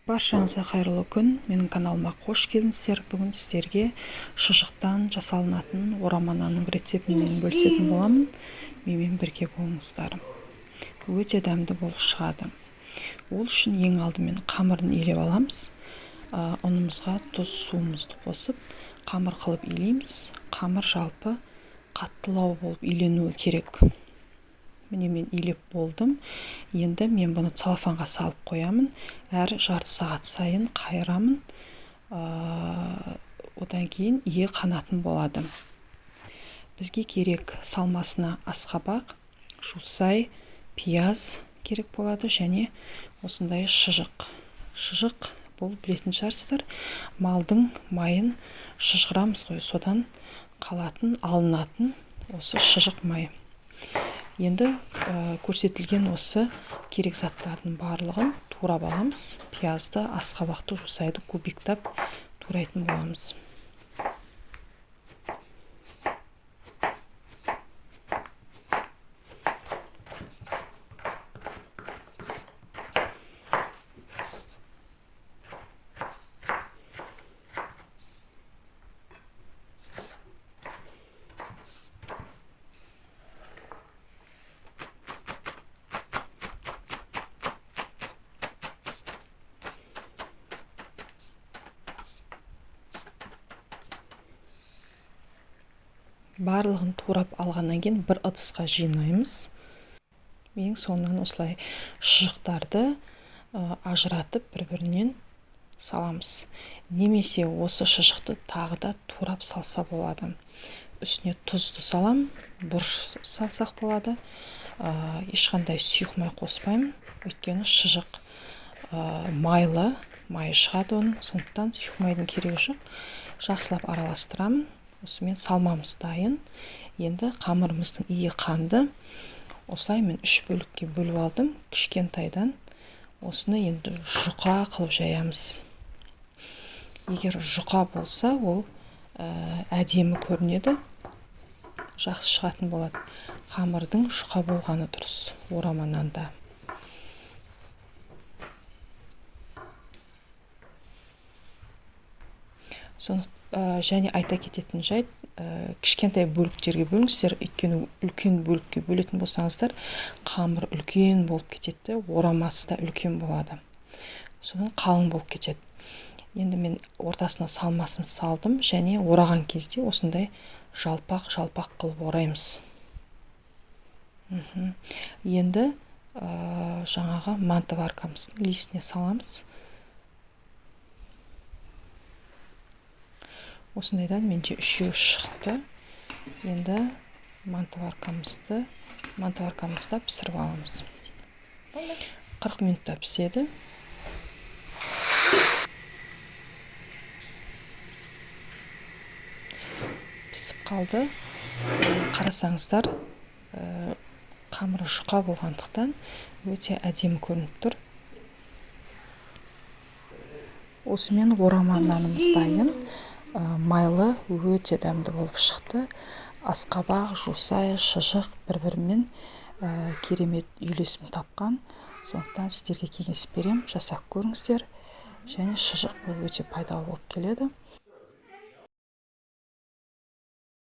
Баршаңызға қайырлы күн. Менің каналыма қош келдіңіздер. Бүгін сіздерге шұжықтан жасалынатын орамананың рецептімен бөлісетін боламын. Менімен бірге болыңыздар. Өте дәмді болып шығады. Ол үшін ең алдымен қамырын илеп аламыз. Ұнымызға тұз, суымызды қосып, қамыр қылып илейміз. Қамыр жалпы қаттылау болып иленуі керек. Міне мен илеп болдым. Енді мен бұны целлофанға салып қоямын. Әр жарты сағат сайын қайырамын. Одан кейін ие қанатын болады. Бізге керек салмасына асқабақ, жусай, пияз керек болады және осындай шұжық. Шұжық бұл білетін шығарсыздар. Малдың майын шыжғырамыз ғой, содан қалатын, алынатын осы шұжық май. Енді көрсетілген осы керек заттардың барлығын турап аламыз. Пиязды, асқабақты, жусайды кубиктап турайтын боламыз. Барлығын турап алғаннан кейін бір ыдысқа жинаймыз. Ең соңынан осылай шұжықтарды ажыратып бір-бірінен саламыз. Немесе осы шұжықты тағы да турап салса болады. Үстіне тұзды салам, бұрыш салсақ болады. Ешқандай сұйық май қоспаймын. Өйткені шұжық майлы, майы шығады оның, сондықтан сұйық майдың керегі жоқ. Жақсылап араластырамын. Осымен салмамыз дайын. Енді қамырымыздың ие қанды. Осылай мен 3 бөлікке бөліп алдым. Кішкентайдан осыны енді жұқа қылып жаямыз. Егер жұқа болса, ол әдемі көрінеді. Жақсы шығатын болады. Қамырдың жұқа болғаны дұрыс орамананда. Және айта кететін жайт, кішкентай бөліктерге бөліңіздер, өйткені үлкен бөлікке бөлетін болсаңыздар, қамыр үлкен болып кетеді, орамасы да үлкен болады. Содан қалың болып кетеді. Енді мен ортасына салмасын салдым және ораған кезде осындай жалпақ қылып ораймыз. Енді жаңағы мантываркамыздың листіне саламыз. Осындайдан менде 3 шықты. Енді мантываркамызда пісіріп аламыз. 40 минутта піседі. Пісіп қалды. Қарасаңыздар, қамыры жұқа болғандықтан өте әдемі көрініп тұр. Осымен орамананымыз дайын. Майлы өте дәмді болып шықты. Асқабақ, жусай, шұжық бір-бірімен керемет үйлесім тапқан. Сондықтан сіздерге кеңес берем, жасап көріңіздер. Және шұжық бұл өте пайдалы болып келеді.